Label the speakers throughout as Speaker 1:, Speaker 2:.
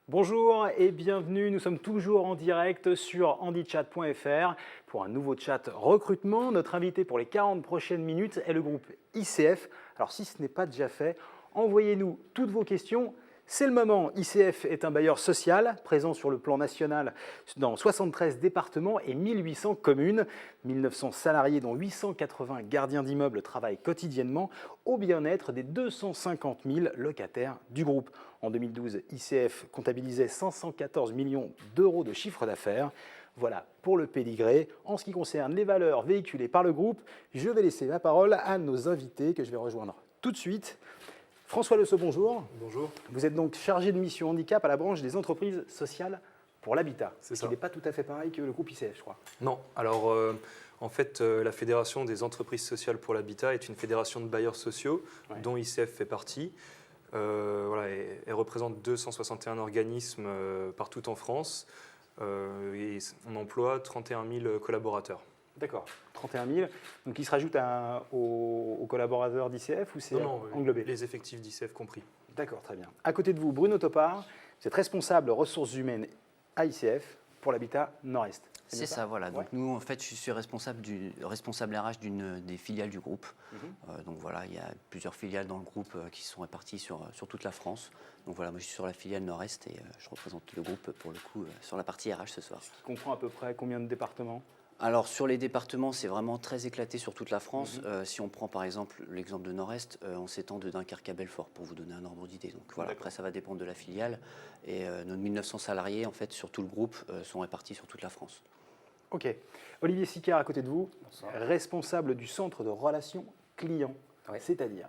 Speaker 1: Bonjour et bienvenue, nous sommes toujours en direct sur handychat.fr pour un nouveau chat recrutement. Notre invité pour les 40 prochaines minutes est le groupe ICF. Alors si ce n'est pas déjà fait, envoyez-nous toutes vos questions. C'est le moment. ICF est un bailleur social présent sur le plan national dans 73 départements et 1800 communes. 1900 salariés dont 880 gardiens d'immeubles travaillent quotidiennement au bien-être des 250 000 locataires du groupe. En 2012, ICF comptabilisait 514 millions d'euros de chiffre d'affaires. Voilà pour le pédigré. En ce qui concerne les valeurs véhiculées par le groupe, je vais laisser la parole à nos invités que je vais rejoindre tout de suite. François Lesaut, bonjour.
Speaker 2: Bonjour.
Speaker 1: Vous êtes donc chargé de mission handicap à la branche des entreprises sociales pour l'habitat.
Speaker 2: C'est
Speaker 1: Ce
Speaker 2: ça.
Speaker 1: qui n'est pas tout à fait pareil que le groupe ICF, je crois.
Speaker 2: Non, alors en fait, la Fédération des entreprises sociales pour l'habitat est une fédération de bailleurs sociaux
Speaker 1: Ouais.
Speaker 2: dont ICF fait partie. Voilà, elle représente 261 organismes partout en France et on emploie 31 000 collaborateurs.
Speaker 1: D'accord, 31 000. Donc il se rajoute aux collaborateurs d'ICF ou c'est englobé?
Speaker 2: Les effectifs d'ICF compris.
Speaker 1: D'accord, très bien. À côté de vous, Bruno Topard, vous êtes responsable ressources humaines à ICF pour l'habitat Nord-Est.
Speaker 3: C'est
Speaker 1: bien
Speaker 3: ça, voilà.
Speaker 1: Ouais.
Speaker 3: Donc nous, en fait, je suis responsable RH d'une des filiales du groupe. Donc voilà, il y a plusieurs filiales dans le groupe qui sont réparties sur toute la France. Donc voilà, moi je suis sur la filiale Nord-Est et je représente le groupe pour le coup sur la partie RH ce soir.
Speaker 1: Qui comprend à peu près combien de départements?
Speaker 3: Alors sur les départements, c'est vraiment très éclaté sur toute la France. Si on prend par exemple l'exemple de Nord-Est, on s'étend de Dunkerque à Belfort pour vous donner un ordre d'idée. Donc voilà, après ça va dépendre de la filiale. Et nos 1900 salariés en fait sur tout le groupe sont répartis sur toute la France.
Speaker 1: Ok. Olivier Sicard, à côté de vous,
Speaker 4: Bonsoir.
Speaker 1: responsable du centre de relations clients,
Speaker 4: Ouais.
Speaker 1: c'est-à-dire?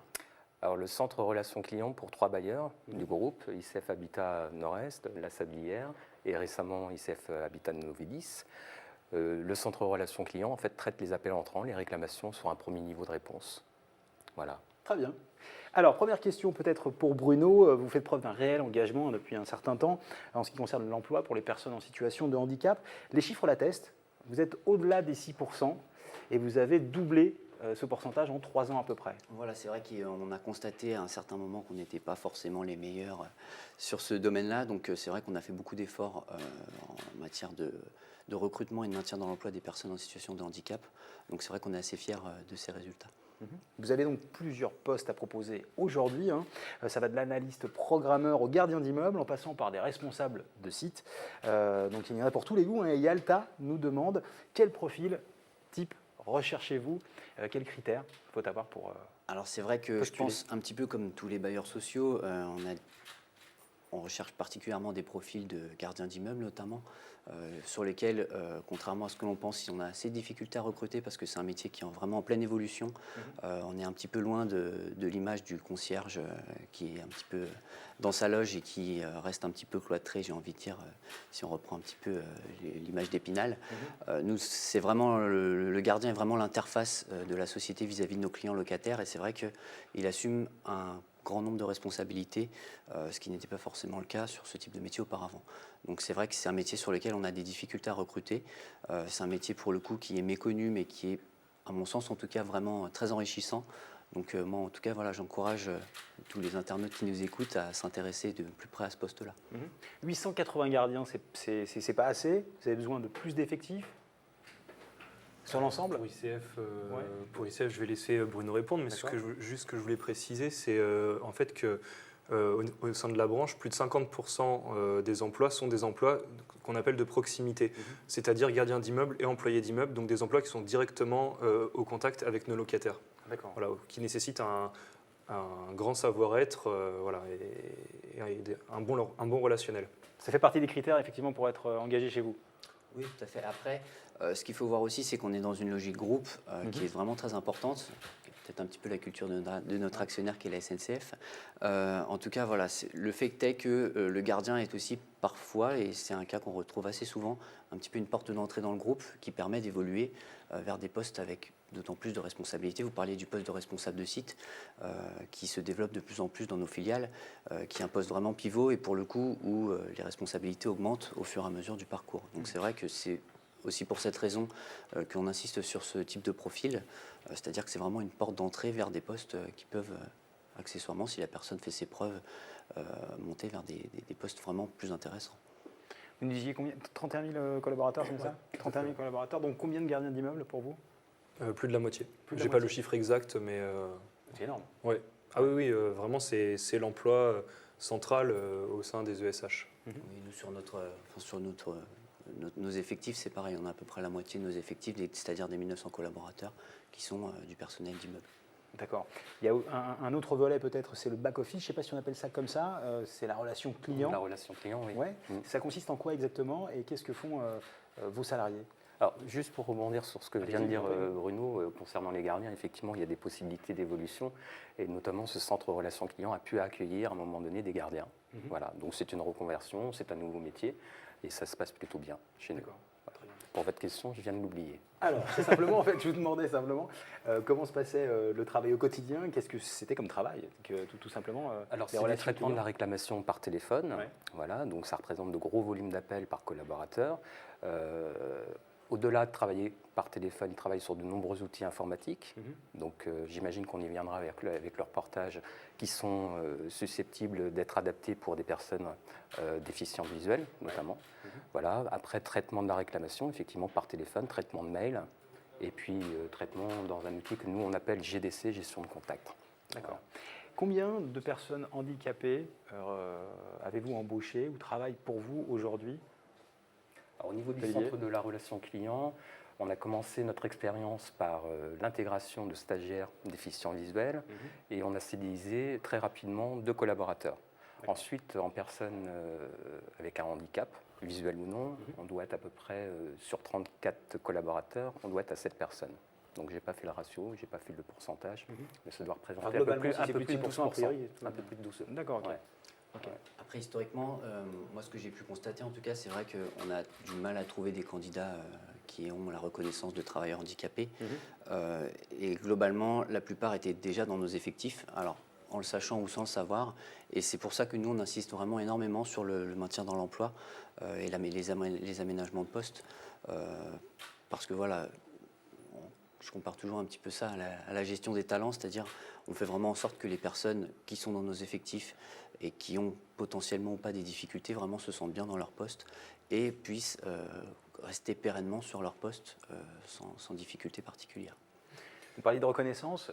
Speaker 4: Alors, le centre relations clients pour 3 bailleurs du groupe, ICF Habitat Nord-Est, La Sablière et récemment ICF Habitat Novedis. Le centre relations clients en fait, traite les appels entrants, les réclamations sur un premier niveau de réponse. Voilà.
Speaker 1: Très bien. Alors, première question peut-être pour Bruno. Vous faites preuve d'un réel engagement depuis un certain temps en ce qui concerne l'emploi pour les personnes en situation de handicap. Les chiffres l'attestent. Vous êtes au-delà des 6% et vous avez doublé ce pourcentage en 3 ans à peu près.
Speaker 3: Voilà, c'est vrai qu'on a constaté à un certain moment qu'on n'était pas forcément les meilleurs sur ce domaine-là. Donc c'est vrai qu'on a fait beaucoup d'efforts en matière de recrutement et de maintien dans l'emploi des personnes en situation de handicap. Donc c'est vrai qu'on est assez fiers de ces résultats.
Speaker 1: Vous avez donc plusieurs postes à proposer aujourd'hui. Ça va de l'analyste programmeur au gardien d'immeuble en passant par des responsables de site. Donc il y en a pour tous les goûts. Et Yalta nous demande quel profil type recherchez-vous, quels critères faut avoir pour...
Speaker 3: Alors c'est vrai que je
Speaker 1: postuler.
Speaker 3: pense un petit peu comme tous les bailleurs sociaux, on recherche particulièrement des profils de gardiens d'immeubles notamment, sur lesquels, contrairement à ce que l'on pense, on a assez de difficultés à recruter parce que c'est un métier qui est vraiment en pleine évolution. On est un petit peu loin de l'image du concierge qui est un petit peu dans sa loge et qui reste un petit peu cloîtré, j'ai envie de dire, si on reprend un petit peu l'image d'Épinal. Nous, c'est vraiment le gardien est vraiment l'interface de la société vis-à-vis de nos clients locataires et c'est vrai qu'il assume un grand nombre de responsabilités, ce qui n'était pas forcément le cas sur ce type de métier auparavant. Donc c'est vrai que c'est un métier sur lequel on a des difficultés à recruter. C'est un métier pour le coup qui est méconnu mais qui est, à mon sens en tout cas, vraiment très enrichissant. Donc moi en tout cas, voilà, j'encourage tous les internautes qui nous écoutent à s'intéresser de plus près à ce poste-là.
Speaker 1: 880 gardiens, c'est pas assez? Vous avez besoin de plus d'effectifs sur l'ensemble?
Speaker 2: Pour ICF, je vais laisser Bruno répondre, mais juste ce que je voulais préciser, c'est en fait que au sein de la branche, plus de 50% des emplois sont des emplois qu'on appelle de proximité, c'est-à-dire gardiens d'immeubles et employés d'immeubles, donc des emplois qui sont directement au contact avec nos locataires, voilà, qui nécessitent un grand savoir-être voilà, et un bon relationnel.
Speaker 1: Ça fait partie des critères effectivement pour être engagé chez vous?
Speaker 3: Oui, tout à fait. Après, ce qu'il faut voir aussi, c'est qu'on est dans une logique groupe qui est vraiment très importante. Peut-être un petit peu la culture de notre actionnaire qui est la SNCF. En tout cas, voilà, le fait est que le gardien est aussi parfois, et c'est un cas qu'on retrouve assez souvent, un petit peu une porte d'entrée dans le groupe qui permet d'évoluer vers des postes avec d'autant plus de responsabilités. Vous parliez du poste de responsable de site qui se développe de plus en plus dans nos filiales, qui est un poste vraiment pivot et pour le coup où les responsabilités augmentent au fur et à mesure du parcours. Donc c'est vrai que c'est aussi pour cette raison qu'on insiste sur ce type de profil, c'est-à-dire que c'est vraiment une porte d'entrée vers des postes qui peuvent accessoirement, si la personne fait ses preuves, monter vers des postes vraiment plus intéressants.
Speaker 1: Vous nous disiez combien 31 000 collaborateurs, c'est ça 31 000 collaborateurs, donc combien de gardiens d'immeubles pour vous?
Speaker 2: Plus de la moitié.
Speaker 1: Plus de la
Speaker 2: J'ai pas le
Speaker 1: moitié.
Speaker 2: chiffre exact, mais
Speaker 1: C'est énorme.
Speaker 2: ouais. Ah oui, vraiment, c'est l'emploi central au sein des ESH.
Speaker 3: Oui, nous, nos effectifs, c'est pareil, on a à peu près la moitié de nos effectifs, c'est-à-dire des 1900 collaborateurs qui sont du personnel d'immeuble.
Speaker 1: D'accord. Il y a un autre volet peut-être, c'est le back-office, je ne sais pas si on appelle ça comme ça, c'est la relation client.
Speaker 4: La relation client, oui.
Speaker 1: Ouais. Ça consiste en quoi exactement et qu'est-ce que font vos salariés?
Speaker 4: Alors, juste pour rebondir sur ce que vient de dire
Speaker 1: Allez-y.
Speaker 4: Bruno, concernant les gardiens, effectivement, il y a des possibilités d'évolution, et notamment ce centre relation client a pu accueillir à un moment donné des gardiens. Voilà, donc c'est une reconversion, c'est un nouveau métier, et ça se passe plutôt bien chez nous.
Speaker 1: D'accord.
Speaker 4: Pour votre question, je viens de l'oublier.
Speaker 1: Alors, c'est simplement, en fait, je vous demandais simplement comment se passait le travail au quotidien, qu'est-ce que c'était comme travail, tout simplement.
Speaker 4: Alors,
Speaker 1: les
Speaker 4: c'est le
Speaker 1: relations
Speaker 4: traitement de la
Speaker 1: clients.
Speaker 4: réclamation par téléphone.
Speaker 1: Ouais.
Speaker 4: Voilà, donc ça représente de gros volumes d'appels par collaborateur. Au-delà de travailler par téléphone, ils travaillent sur de nombreux outils informatiques. Donc, j'imagine qu'on y viendra avec leur portage, qui sont susceptibles d'être adaptés pour des personnes déficientes visuelles, notamment. Voilà. Après, traitement de la réclamation, effectivement, par téléphone, traitement de mail, et puis traitement dans un outil que nous, on appelle GDC, gestion de contact.
Speaker 1: D'accord. Combien de personnes handicapées avez-vous embauché ou travaillent pour vous aujourd'hui?
Speaker 4: Alors, au niveau du
Speaker 1: Olivier.
Speaker 4: centre de la relation client, on a commencé notre expérience par l'intégration de stagiaires déficients visuels et on a CDIsé très rapidement 2 collaborateurs. Ensuite, en personnes avec un handicap, visuel ou non, on doit être à peu près sur 34 collaborateurs, on doit être à 7 personnes. Donc, je n'ai pas fait le ratio, je n'ai pas fait le pourcentage, mais ça doit représenter
Speaker 1: Enfin,
Speaker 4: un peu
Speaker 1: globalement,
Speaker 4: plus,
Speaker 1: si
Speaker 4: un
Speaker 1: c'est
Speaker 4: peu
Speaker 1: plus de
Speaker 4: plus de
Speaker 1: 10%, a priori,
Speaker 4: 12%. Un peu plus de 12%.
Speaker 1: D'accord, ok.
Speaker 4: Ouais.
Speaker 3: Après, historiquement, moi, ce que j'ai pu constater, en tout cas, c'est vrai qu'on a du mal à trouver des candidats qui ont la reconnaissance de travailleurs handicapés. Et globalement, la plupart étaient déjà dans nos effectifs, alors en le sachant ou sans le savoir. Et c'est pour ça que nous, on insiste vraiment énormément sur le maintien dans l'emploi et les aménagements de poste. Parce que voilà, je compare toujours un petit peu ça à la gestion des talents, c'est-à-dire on fait vraiment en sorte que les personnes qui sont dans nos effectifs et qui ont potentiellement ou pas des difficultés vraiment se sentent bien dans leur poste et puissent rester pérennement sur leur poste sans difficulté particulière.
Speaker 1: Vous parliez de reconnaissance.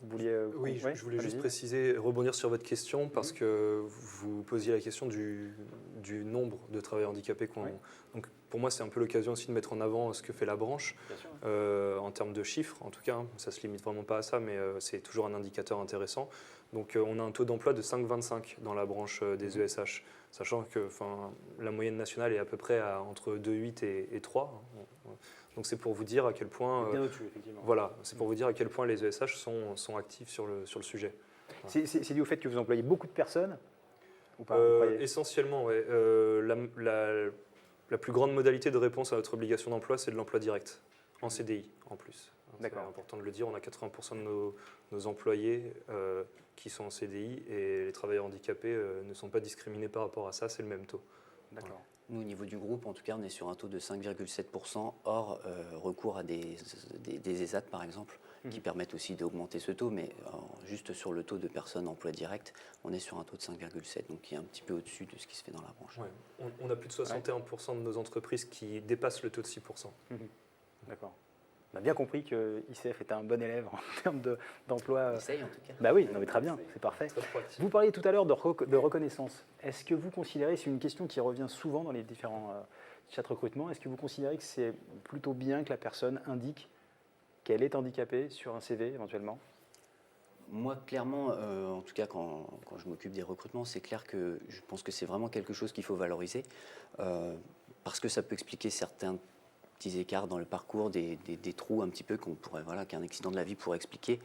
Speaker 1: Vous vouliez.
Speaker 2: Oui,
Speaker 1: ouais,
Speaker 2: je voulais juste
Speaker 1: allez-y.
Speaker 2: préciser, rebondir sur votre question, parce que vous posiez la question du nombre de travailleurs handicapés qu'on...
Speaker 1: Oui.
Speaker 2: Donc pour moi, c'est un peu l'occasion aussi de mettre en avant ce que fait la branche,
Speaker 1: Bien sûr.
Speaker 2: en termes de chiffres, en tout cas. Ça ne se limite vraiment pas à ça, mais c'est toujours un indicateur intéressant. Donc on a un taux d'emploi de 5,25 dans la branche des ESH, sachant que la moyenne nationale est à peu près entre 2,8 et 3. Donc c'est pour vous dire à quel point...
Speaker 1: Bien au-dessus, effectivement.
Speaker 2: Voilà, c'est pour vous dire à quel point les ESH sont actifs sur le sujet.
Speaker 1: C'est dû au fait que vous employez beaucoup de personnes ou pas, vous croyez?
Speaker 2: Essentiellement, oui. La plus grande modalité de réponse à notre obligation d'emploi, c'est de l'emploi direct, en CDI en plus. C'est
Speaker 1: D'accord.
Speaker 2: important de le dire, on a 80% de nos employés qui sont en CDI et les travailleurs handicapés ne sont pas discriminés par rapport à ça, c'est le même taux.
Speaker 1: D'accord.
Speaker 3: Nous, au niveau du groupe, en tout cas, on est sur un taux de 5,7% hors recours à des ESAT, par exemple, qui permettent aussi d'augmenter ce taux. Mais juste sur le taux de personnes emploi direct, on est sur un taux de 5,7, donc qui est un petit peu au-dessus de ce qui se fait dans la branche.
Speaker 2: Ouais. On a plus de 61% de nos entreprises qui dépassent le taux de 6%.
Speaker 1: D'accord. On a bien compris que ICF était un bon élève en termes d'emploi.
Speaker 3: On essaye, en tout cas.
Speaker 1: Bah oui, non mais très bien, c'est parfait.
Speaker 2: Très proactif.
Speaker 1: Vous parliez tout à l'heure de reconnaissance. Est-ce que vous considérez, c'est une question qui revient souvent dans les différents chats de recrutement, est-ce que vous considérez que c'est plutôt bien que la personne indique qu'elle est handicapée sur un CV éventuellement?
Speaker 3: Moi, clairement, en tout cas, quand je m'occupe des recrutements, c'est clair que je pense que c'est vraiment quelque chose qu'il faut valoriser parce que ça peut expliquer certains petits écarts dans le parcours, des trous un petit peu qu'un accident de la vie pourrait expliquer.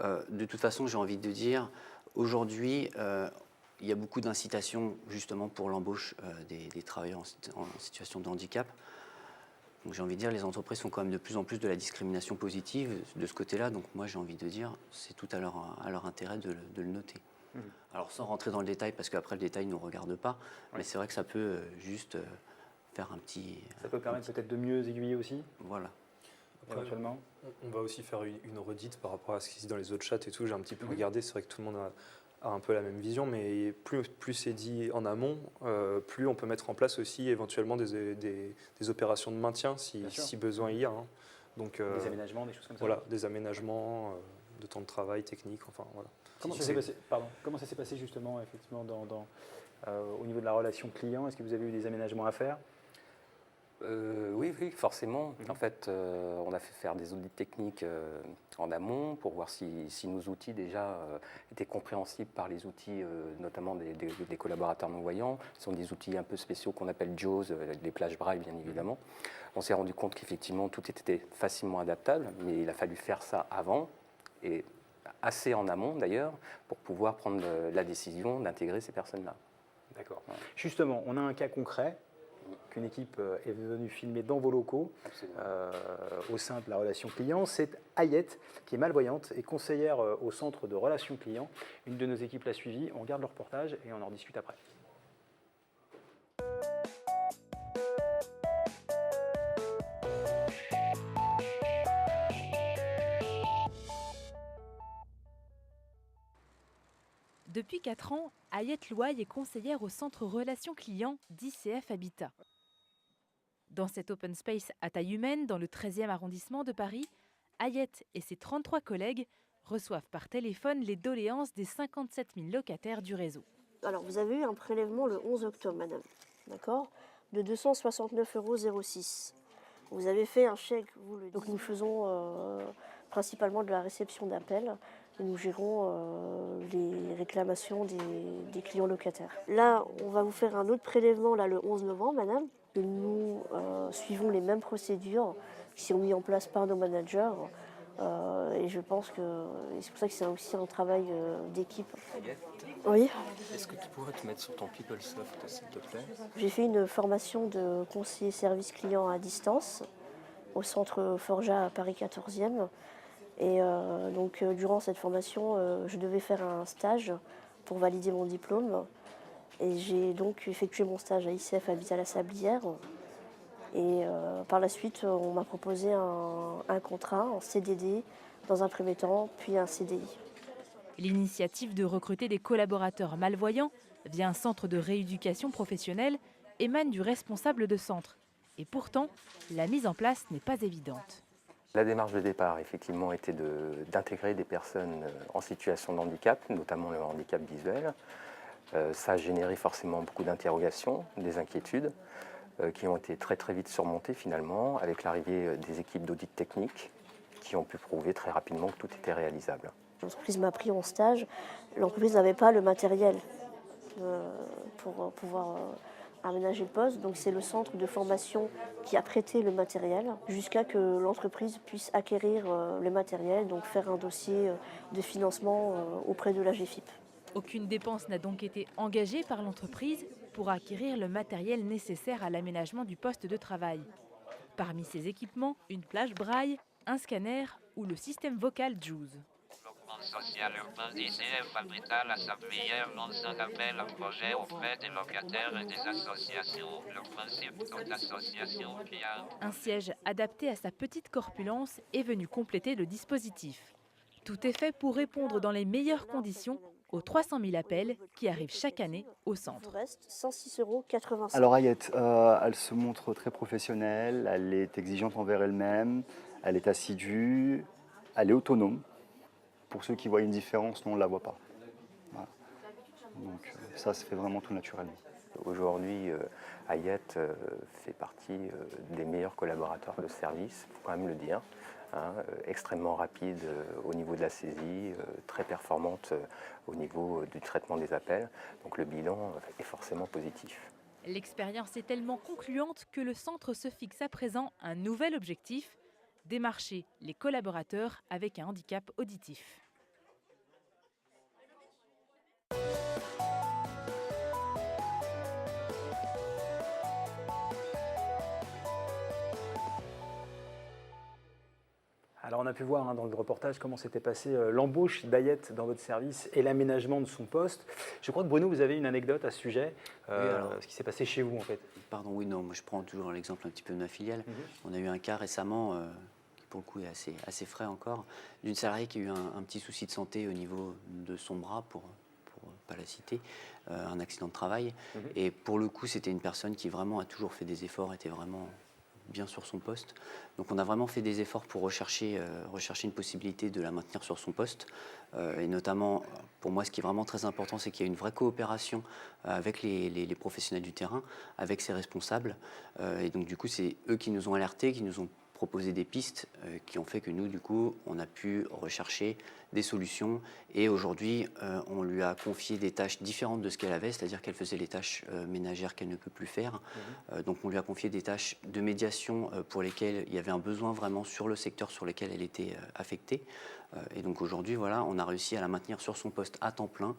Speaker 3: De toute façon, j'ai envie de dire, aujourd'hui, il y a beaucoup d'incitations justement pour l'embauche des travailleurs en situation de handicap. Donc j'ai envie de dire, les entreprises font quand même de plus en plus de la discrimination positive de ce côté-là. Donc moi, j'ai envie de dire, c'est tout à leur intérêt de le noter. Alors sans rentrer dans le détail, parce qu'après le détail ne nous regarde pas, mais c'est vrai que ça peut juste faire un petit...
Speaker 1: Ça peut permettre peut-être de mieux aiguiller aussi?
Speaker 3: Voilà.
Speaker 1: éventuellement.
Speaker 2: On va aussi faire une redite par rapport à ce qui se dit dans les autres chats et tout. J'ai un petit peu regardé, c'est vrai que tout le monde a un peu la même vision, mais plus c'est dit en amont, plus on peut mettre en place aussi éventuellement des opérations de maintien si besoin il y a. Hein. Donc,
Speaker 1: Des aménagements, des choses comme ça.
Speaker 2: Voilà, des aménagements de temps de travail technique, enfin voilà.
Speaker 1: Comment ça s'est passé justement effectivement au niveau de la relation client? Est-ce que vous avez eu des aménagements à faire?
Speaker 4: Oui, forcément. En fait, on a fait faire des audits techniques en amont pour voir si nos outils déjà étaient compréhensibles par les outils, notamment des collaborateurs non-voyants. Ce sont des outils un peu spéciaux qu'on appelle JAWS, les plages braille bien évidemment. On s'est rendu compte qu'effectivement tout était facilement adaptable, mais il a fallu faire ça avant et assez en amont d'ailleurs pour pouvoir prendre la décision d'intégrer ces personnes-là.
Speaker 1: D'accord. Ouais. Justement, on a un cas concret qu'une équipe est venue filmer dans vos locaux au sein de la relation client. C'est Ayette, qui est malvoyante et conseillère au centre de relation client. Une de nos équipes l'a suivie. On regarde le reportage et on en discute après.
Speaker 5: Depuis 4 ans, Ayette Louaille est conseillère au centre relation client d'ICF Habitat. Dans cet open space à taille humaine, dans le 13e arrondissement de Paris, Ayette et ses 33 collègues reçoivent par téléphone les doléances des 57 000 locataires du réseau.
Speaker 6: Alors, vous avez eu un prélèvement le 11 octobre, madame, d'accord, de 269,06 €. Vous avez fait un chèque, donc nous faisons principalement de la réception d'appels et nous gérons les réclamations des clients locataires. Là, on va vous faire un autre prélèvement là, le 11 novembre, madame. Nous suivons les mêmes procédures qui sont mises en place par nos managers. Et je pense que c'est pour ça que c'est aussi un travail d'équipe.
Speaker 4: Ayette,
Speaker 6: oui.
Speaker 4: Est-ce que tu pourrais te mettre sur ton PeopleSoft, s'il te plaît?
Speaker 6: J'ai fait une formation de conseiller service client à distance au centre Forja à Paris 14e. Et donc durant cette formation, je devais faire un stage pour valider mon diplôme. Et j'ai donc effectué mon stage à ICF Habitat La Sablière. Et par la suite, on m'a proposé un contrat en CDD dans un premier temps, puis un CDI.
Speaker 5: L'initiative de recruter des collaborateurs malvoyants via un centre de rééducation professionnelle émane du responsable de centre. Et pourtant, la mise en place n'est pas évidente.
Speaker 4: La démarche de départ, effectivement, était d'intégrer des personnes en situation de handicap, notamment le handicap visuel. Ça a généré forcément beaucoup d'interrogations, des inquiétudes, qui ont été très très vite surmontées finalement, avec l'arrivée des équipes d'audit technique, qui ont pu prouver très rapidement que tout était réalisable.
Speaker 6: L'entreprise m'a pris en stage. L'entreprise n'avait pas le matériel pour pouvoir aménager le poste. Donc c'est le centre de formation qui a prêté le matériel jusqu'à que l'entreprise puisse acquérir le matériel, donc faire un dossier de financement auprès de la GFIP.
Speaker 5: Aucune dépense n'a donc été engagée par l'entreprise pour acquérir le matériel nécessaire à l'aménagement du poste de travail. Parmi ces équipements, une plage braille, un scanner ou le système vocal JAWS.
Speaker 7: Social urbain d'ICF Habitat La Sablière lance un appel à projet auprès des locataires et des associations. Le principe sont associations clients.
Speaker 5: Un siège adapté à sa petite corpulence est venu compléter le dispositif. Tout est fait pour répondre dans les meilleures conditions aux 300 000 appels qui arrivent chaque année au centre.
Speaker 6: Il vous reste 106,85 €.
Speaker 8: Alors Ayette, elle se montre très professionnelle, elle est exigeante envers elle-même, elle est assidue, elle est autonome. Pour ceux qui voient une différence, nous on ne la voit pas. Voilà. Donc ça se fait vraiment tout naturellement.
Speaker 4: Aujourd'hui, Ayette fait partie des meilleurs collaborateurs de service, il faut quand même le dire. Extrêmement rapide au niveau de la saisie, très performante au niveau du traitement des appels. Donc le bilan est forcément positif.
Speaker 5: L'expérience est tellement concluante que le centre se fixe à présent un nouvel objectif, démarcher les collaborateurs avec un handicap auditif.
Speaker 1: Alors on a pu voir dans le reportage comment s'était passé l'embauche d'Ayette dans votre service et l'aménagement de son poste. Je crois que Bruno, vous avez une anecdote à ce sujet, ce qui s'est passé chez vous en fait.
Speaker 3: Pardon, oui, non, moi je prends toujours l'exemple un petit peu de ma filiale. On a eu un cas récemment pour le coup est assez frais encore, d'une salariée qui a eu un petit souci de santé au niveau de son bras, pour pas la citer, un accident de travail. Et pour le coup, c'était une personne qui vraiment a toujours fait des efforts, était vraiment bien sur son poste. Donc on a vraiment fait des efforts pour rechercher une possibilité de la maintenir sur son poste. Et notamment, pour moi, ce qui est vraiment très important, c'est qu'il y a une vraie coopération avec les professionnels du terrain, avec ses responsables. Et donc du coup, c'est eux qui nous ont alertés, qui nous ont proposé des pistes qui ont fait que nous, du coup, on a pu rechercher des solutions. Et aujourd'hui, on lui a confié des tâches différentes de ce qu'elle avait, c'est-à-dire qu'elle faisait les tâches ménagères qu'elle ne peut plus faire. Donc on lui a confié des tâches de médiation pour lesquelles il y avait un besoin vraiment sur le secteur sur lequel elle était affectée. Et donc aujourd'hui, voilà, on a réussi à la maintenir sur son poste à temps plein,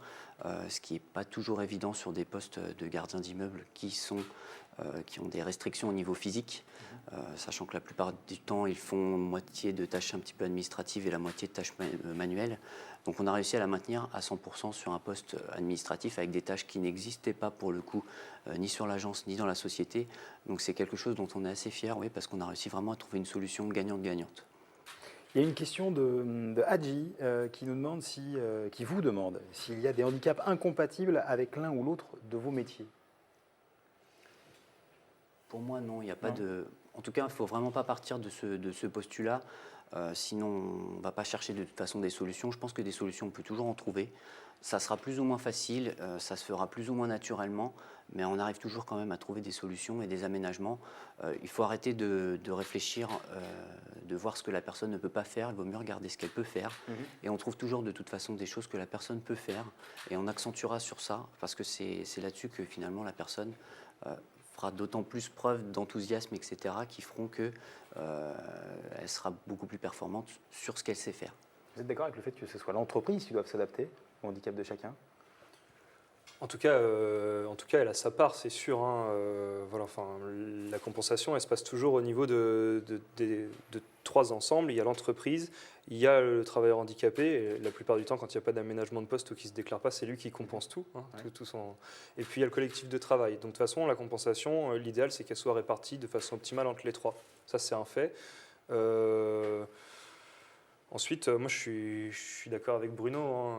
Speaker 3: ce qui n'est pas toujours évident sur des postes de gardiens d'immeubles qui ont des restrictions au niveau physique, sachant que la plupart du temps, ils font moitié de tâches un petit peu administratives et la moitié de tâches manuelles. Donc on a réussi à la maintenir à 100% sur un poste administratif avec des tâches qui n'existaient pas pour le coup, ni sur l'agence, ni dans la société. Donc c'est quelque chose dont on est assez fier, oui, parce qu'on a réussi vraiment à trouver une solution gagnante-gagnante.
Speaker 1: Il y a une question de Hadji qui vous demande s'il y a des handicaps incompatibles avec l'un ou l'autre de vos métiers.
Speaker 3: Pour moi, non, il n'y a pas de... En tout cas, il ne faut vraiment pas partir de ce postulat, sinon on ne va pas chercher de toute façon des solutions. Je pense que des solutions, on peut toujours en trouver. Ça sera plus ou moins facile, ça se fera plus ou moins naturellement, mais on arrive toujours quand même à trouver des solutions et des aménagements. Il faut arrêter de réfléchir, de voir ce que la personne ne peut pas faire. Il vaut mieux regarder ce qu'elle peut faire. Et on trouve toujours de toute façon des choses que la personne peut faire. Et on accentuera sur ça, parce que c'est là-dessus que finalement la personne fera d'autant plus preuve d'enthousiasme, etc., qui feront qu'elle sera beaucoup plus performante sur ce qu'elle sait faire.
Speaker 1: Vous êtes d'accord avec le fait que ce soit l'entreprise qui doive s'adapter au handicap de chacun ?
Speaker 2: En tout cas, elle a sa part, c'est sûr. Voilà, enfin, la compensation, elle se passe toujours au niveau de trois ensembles. Il y a l'entreprise, il y a le travailleur handicapé. Et la plupart du temps, quand il n'y a pas d'aménagement de poste ou qu'il ne se déclare pas, c'est lui qui compense tout. Et puis, il y a le collectif de travail. Donc, de toute façon, la compensation, l'idéal, c'est qu'elle soit répartie de façon optimale entre les trois. Ça, c'est un fait. Ensuite, moi, je suis d'accord avec Bruno.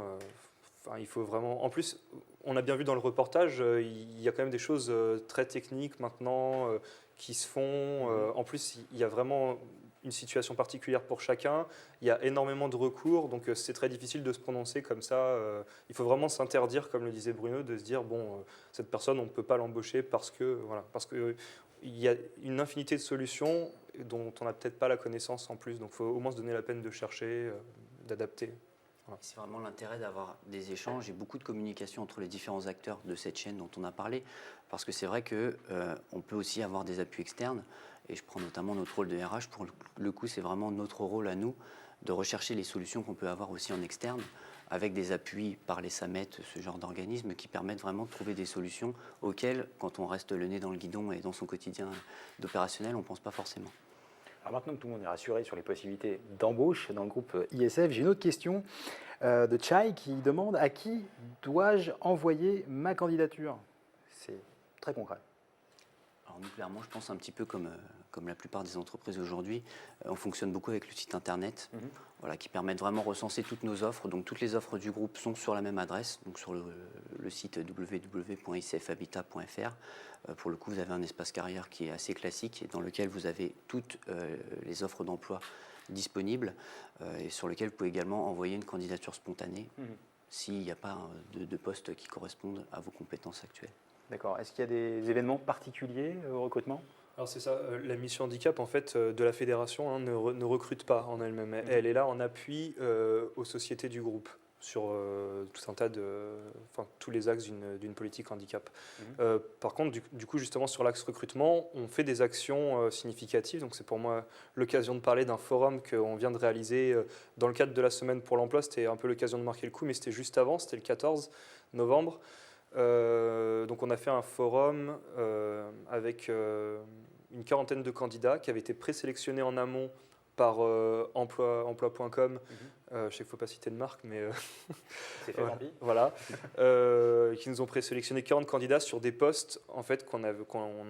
Speaker 2: Enfin, il faut vraiment... En plus, on a bien vu dans le reportage, il y a quand même des choses très techniques maintenant qui se font. En plus, il y a vraiment une situation particulière pour chacun. Il y a énormément de recours, donc c'est très difficile de se prononcer comme ça. Il faut vraiment s'interdire, comme le disait Bruno, de se dire, bon, cette personne, on ne peut pas l'embaucher parce que il y a une infinité de solutions dont on n'a peut-être pas la connaissance en plus. Donc il faut au moins se donner la peine de chercher, d'adapter. Voilà.
Speaker 3: C'est vraiment l'intérêt d'avoir des échanges et beaucoup de communication entre les différents acteurs de cette chaîne dont on a parlé, parce que c'est vrai qu'on peut aussi avoir des appuis externes, et je prends notamment notre rôle de RH. Pour le coup, c'est vraiment notre rôle à nous de rechercher les solutions qu'on peut avoir aussi en externe, avec des appuis par les SAMET, ce genre d'organismes qui permettent vraiment de trouver des solutions auxquelles, quand on reste le nez dans le guidon et dans son quotidien d'opérationnel, on ne pense pas forcément.
Speaker 1: Alors maintenant que tout le monde est rassuré sur les possibilités d'embauche dans le groupe ISF, j'ai une autre question de Chai qui demande à qui dois-je envoyer ma candidature ? C'est très concret.
Speaker 3: Alors nous, clairement, je pense un petit peu comme la plupart des entreprises aujourd'hui, on fonctionne beaucoup avec le site internet, qui permet de vraiment recenser toutes nos offres. Donc toutes les offres du groupe sont sur la même adresse, donc sur le site www.icfhabitat.fr. Pour le coup, vous avez un espace carrière qui est assez classique et dans lequel vous avez toutes les offres d'emploi disponibles et sur lequel vous pouvez également envoyer une candidature spontanée s'il n'y a pas de poste qui correspondent à vos compétences actuelles.
Speaker 1: D'accord. Est-ce qu'il y a des événements particuliers au recrutement ?
Speaker 2: Alors c'est ça, la mission handicap en fait de la fédération ne recrute pas en elle-même. Elle est là en appui aux sociétés du groupe sur tout un tas tous les axes d'une politique handicap. Par contre, du coup, justement sur l'axe recrutement, on fait des actions significatives. Donc c'est pour moi l'occasion de parler d'un forum qu'on vient de réaliser dans le cadre de la semaine pour l'emploi. C'était un peu l'occasion de marquer le coup, mais c'était juste avant, c'était le 14 novembre. Donc on a fait un forum avec une quarantaine de candidats qui avaient été présélectionnés en amont par emploi.com je sais qu'il ne faut pas citer de marque, mais
Speaker 1: C'est fait,
Speaker 2: ouais,
Speaker 1: tant pis.
Speaker 2: voilà, qui nous ont présélectionné 40 candidats sur des postes en fait, qu'on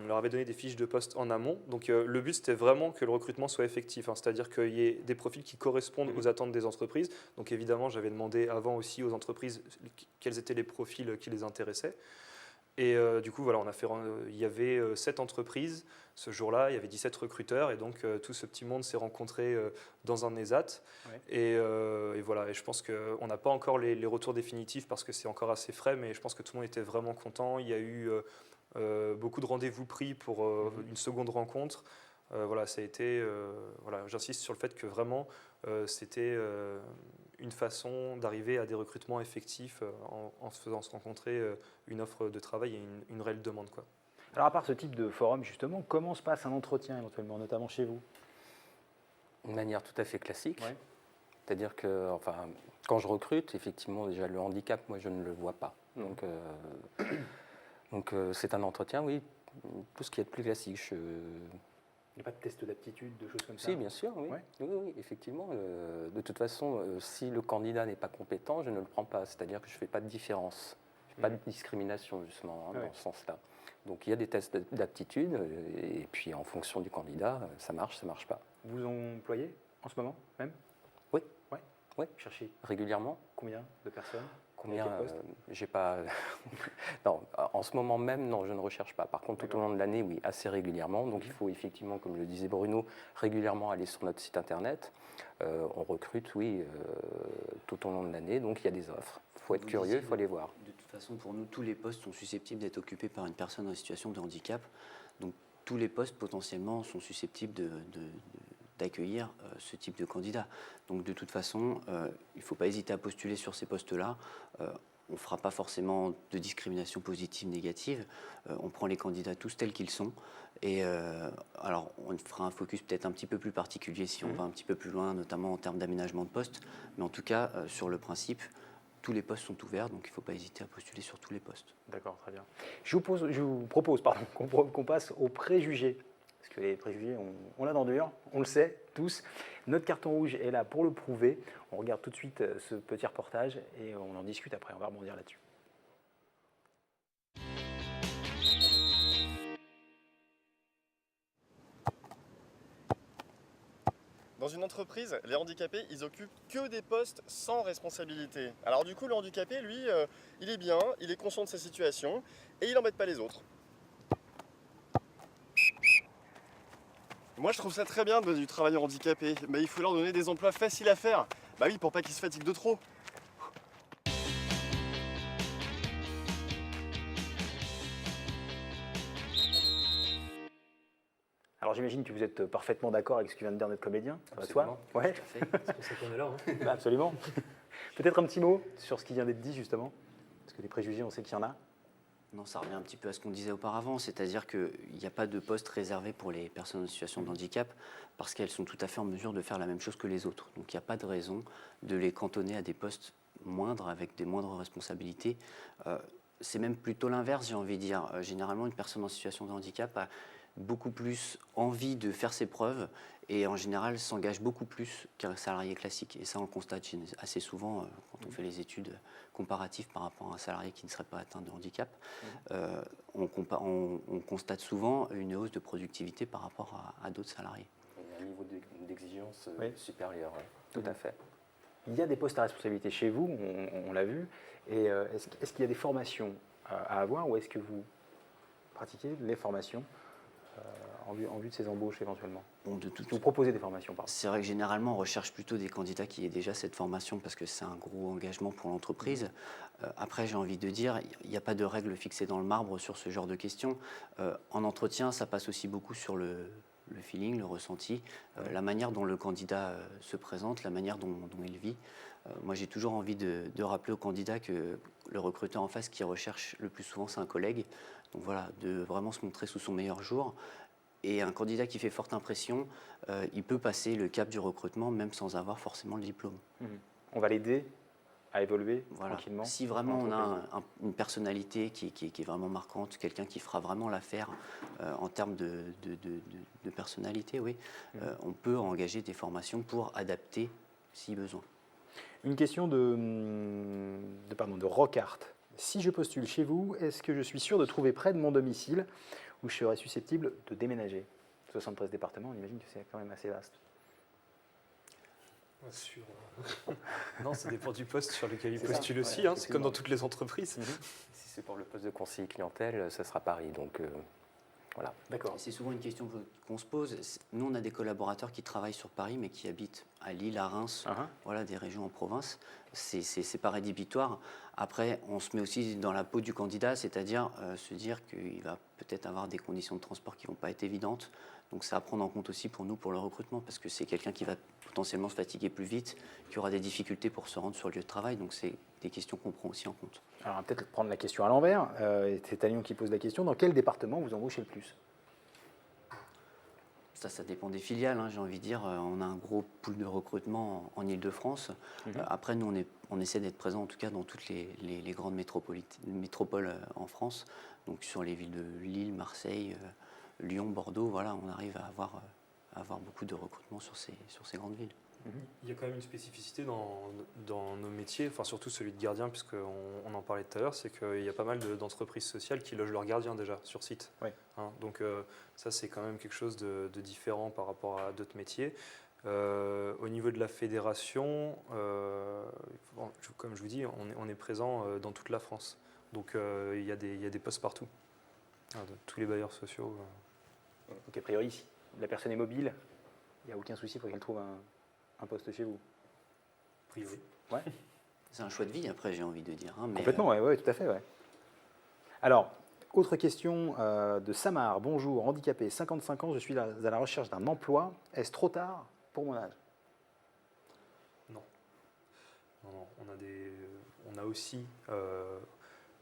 Speaker 2: leur avait donné des fiches de poste en amont. Donc le but, c'était vraiment que le recrutement soit effectif, hein, c'est-à-dire qu'il y ait des profils qui correspondent aux attentes des entreprises. Donc évidemment, j'avais demandé avant aussi aux entreprises quels étaient les profils qui les intéressaient. Et du coup, voilà, il y avait 7 entreprises ce jour-là, il y avait 17 recruteurs, et donc tout ce petit monde s'est rencontré dans un ESAT.
Speaker 1: Ouais.
Speaker 2: Et voilà, et je pense qu'on n'a pas encore les retours définitifs parce que c'est encore assez frais, mais je pense que tout le monde était vraiment content. Il y a eu beaucoup de rendez-vous pris pour une seconde rencontre. Voilà, ça a été, voilà, j'insiste sur le fait que vraiment, c'était une façon d'arriver à des recrutements effectifs en se faisant se rencontrer une offre de travail et une réelle demande, quoi.
Speaker 1: Alors, à part ce type de forum, justement, comment se passe un entretien éventuellement, notamment chez vous?
Speaker 4: Une manière tout à fait classique.
Speaker 1: Ouais.
Speaker 4: C'est-à-dire que, enfin, quand je recrute, effectivement, déjà le handicap, moi, je ne le vois pas. Donc, c'est un entretien, oui, tout ce qui est de plus classique.
Speaker 1: Il n'y a pas de test d'aptitude, de choses comme ça?
Speaker 4: Si, bien sûr, oui.
Speaker 1: Ouais.
Speaker 4: Oui, effectivement. De toute façon, si le candidat n'est pas compétent, je ne le prends pas. C'est-à-dire que je ne fais pas de différence. Je ne fais pas de discrimination, justement,
Speaker 1: Ouais.
Speaker 4: dans ce sens-là. Donc, il y a des tests d'aptitude, et puis en fonction du candidat, ça marche, ça ne marche pas.
Speaker 1: Vous employez en ce moment même?
Speaker 4: Oui.
Speaker 1: Ouais.
Speaker 4: Oui.
Speaker 1: Cherchez
Speaker 4: Régulièrement.
Speaker 1: combien de personnes?
Speaker 4: Combien
Speaker 1: Quel poste
Speaker 4: j'ai pas. Non, en ce moment même, non, je ne recherche pas. Par contre, tout au long de l'année, oui, assez régulièrement. Donc, il faut effectivement, comme le disait Bruno, régulièrement aller sur notre site internet. On recrute, oui, tout au long de l'année. Donc, il y a des offres. Il faut être
Speaker 3: Vous
Speaker 4: curieux,
Speaker 3: disiez,
Speaker 4: il faut aller voir.
Speaker 3: De toute façon, pour nous, tous les postes sont susceptibles d'être occupés par une personne en situation de handicap. Donc, tous les postes, potentiellement, sont susceptibles d'accueillir ce type de candidat. Donc, de toute façon, il ne faut pas hésiter à postuler sur ces postes-là. On ne fera pas forcément de discrimination positive, négative. On prend les candidats tous tels qu'ils sont. Et alors, on fera un focus peut-être un petit peu plus particulier si on va un petit peu plus loin, notamment en termes d'aménagement de poste. Mais en tout cas, sur le principe, tous les postes sont ouverts, donc il ne faut pas hésiter à postuler sur tous les postes.
Speaker 1: D'accord, très bien. Je vous propose qu'on passe aux préjugés. Parce que les préjugés, on l'a dans le dur, on le sait tous. Notre carton rouge est là pour le prouver. On regarde tout de suite ce petit reportage et on en discute après. On va rebondir là-dessus.
Speaker 9: Dans une entreprise, les handicapés, ils occupent que des postes sans responsabilité. Alors du coup, le handicapé, lui, il est bien, il est conscient de sa situation et il n'embête pas les autres. Moi, je trouve ça très bien de donner du travail aux handicapés, mais il faut leur donner des emplois faciles à faire. Bah oui, pour pas qu'ils se fatiguent de trop.
Speaker 1: Alors j'imagine que vous êtes parfaitement d'accord avec ce que vient de dire notre comédien. Ça va de soi?
Speaker 2: Absolument.
Speaker 1: Ouais,
Speaker 2: C'est pour ça qu'on est là. Hein.
Speaker 1: bah, absolument. Peut-être un petit mot sur ce qui vient d'être dit justement. Parce que les préjugés, on sait qu'il y en a.
Speaker 3: Non, ça revient un petit peu à ce qu'on disait auparavant, c'est-à-dire qu'il n'y a pas de poste réservé pour les personnes en situation de handicap parce qu'elles sont tout à fait en mesure de faire la même chose que les autres. Donc il n'y a pas de raison de les cantonner à des postes moindres avec des moindres responsabilités. C'est même plutôt l'inverse, j'ai envie de dire. Généralement, une personne en situation de handicap a beaucoup plus envie de faire ses preuves et en général s'engage beaucoup plus qu'un salarié classique. Et ça, on le constate assez souvent quand on fait les études comparatives par rapport à un salarié qui ne serait pas atteint de handicap. On constate souvent une hausse de productivité par rapport à d'autres salariés.
Speaker 4: Il y a un niveau d'exigence
Speaker 1: Oui.
Speaker 4: supérieur, tout à fait.
Speaker 1: Il y a des postes à responsabilité chez vous, on l'a vu. Et est-ce qu'il y a des formations à avoir ou est-ce que vous pratiquez les formations en vue de ces embauches éventuellement? Vous proposez des formations, pardon.
Speaker 3: C'est vrai que généralement, on recherche plutôt des candidats qui aient déjà cette formation parce que c'est un gros engagement pour l'entreprise. Après, j'ai envie de dire, il n'y a pas de règles fixées dans le marbre sur ce genre de questions. En entretien, ça passe aussi beaucoup sur le feeling, le ressenti, la manière dont le candidat se présente, la manière dont il vit. Moi, j'ai toujours envie de rappeler au candidat que le recruteur en face qui recherche le plus souvent, c'est un collègue. Donc voilà, de vraiment se montrer sous son meilleur jour. Et un candidat qui fait forte impression, il peut passer le cap du recrutement même sans avoir forcément le diplôme.
Speaker 1: On va l'aider à évoluer
Speaker 3: Voilà.
Speaker 1: tranquillement.
Speaker 3: Si vraiment on a une personnalité qui est vraiment marquante, quelqu'un qui fera vraiment l'affaire en termes de personnalité, oui, on peut engager des formations pour adapter si besoin.
Speaker 1: Une question de Rockart. Si je postule chez vous, est-ce que je suis sûr de trouver près de mon domicile ou je serais susceptible de déménager? 73 départements, on imagine que c'est quand même assez vaste.
Speaker 2: Non, ça dépend du poste sur lequel il
Speaker 4: C'est ça,
Speaker 2: postule aussi.
Speaker 4: ouais,
Speaker 2: C'est comme dans toutes les entreprises.
Speaker 4: Si c'est pour le poste de conseiller clientèle, ça sera Paris. Donc voilà.
Speaker 1: D'accord.
Speaker 3: C'est souvent une question qu'on se pose. Nous, on a des collaborateurs qui travaillent sur Paris, mais qui habitent à Lille, à Reims, voilà, des régions en province. C'est pas rédhibitoire. Après, on se met aussi dans la peau du candidat, c'est-à-dire se dire qu'il va peut-être avoir des conditions de transport qui vont pas être évidentes. Donc, c'est à prendre en compte aussi pour nous, pour le recrutement, parce que c'est quelqu'un qui va potentiellement se fatiguer plus vite, qui aura des difficultés pour se rendre sur le lieu de travail. Donc, c'est des questions qu'on prend aussi en compte.
Speaker 1: Alors, on va peut-être prendre la question à l'envers. C'est Talion qui pose la question. Dans quel département vous embauchez le plus?
Speaker 3: Ça dépend des filiales, hein, j'ai envie de dire. On a un gros pool de recrutement en Ile-de-France. Après, nous, on essaie d'être présent, en tout cas, dans toutes les grandes métropoles en France. Donc, sur les villes de Lille, Marseille, Lyon, Bordeaux, voilà, on arrive à avoir beaucoup de recrutement sur ces grandes villes.
Speaker 2: Il y a quand même une spécificité dans nos métiers, enfin surtout celui de gardien, puisqu'on en parlait tout à l'heure, c'est qu'il y a pas mal d'entreprises sociales qui logent leurs gardiens déjà sur site.
Speaker 1: Oui.
Speaker 2: Hein, donc ça, c'est quand même quelque chose de différent par rapport à d'autres métiers. Au niveau de la fédération, comme je vous dis, on est présent dans toute la France. Donc il y a des postes partout, de tous les bailleurs sociaux.
Speaker 1: Donc, a priori, si la personne est mobile, il n'y a aucun souci pour qu'elle trouve un poste chez vous.
Speaker 2: A priori.
Speaker 1: Ouais.
Speaker 3: C'est un choix de vie, après, j'ai envie de dire. Hein, mais
Speaker 1: Complètement, oui, tout à fait. Ouais. Alors, autre question de Samar. Bonjour, handicapé, 55 ans, je suis à la recherche d'un emploi. Est-ce trop tard pour mon âge?
Speaker 2: Non, on a aussi,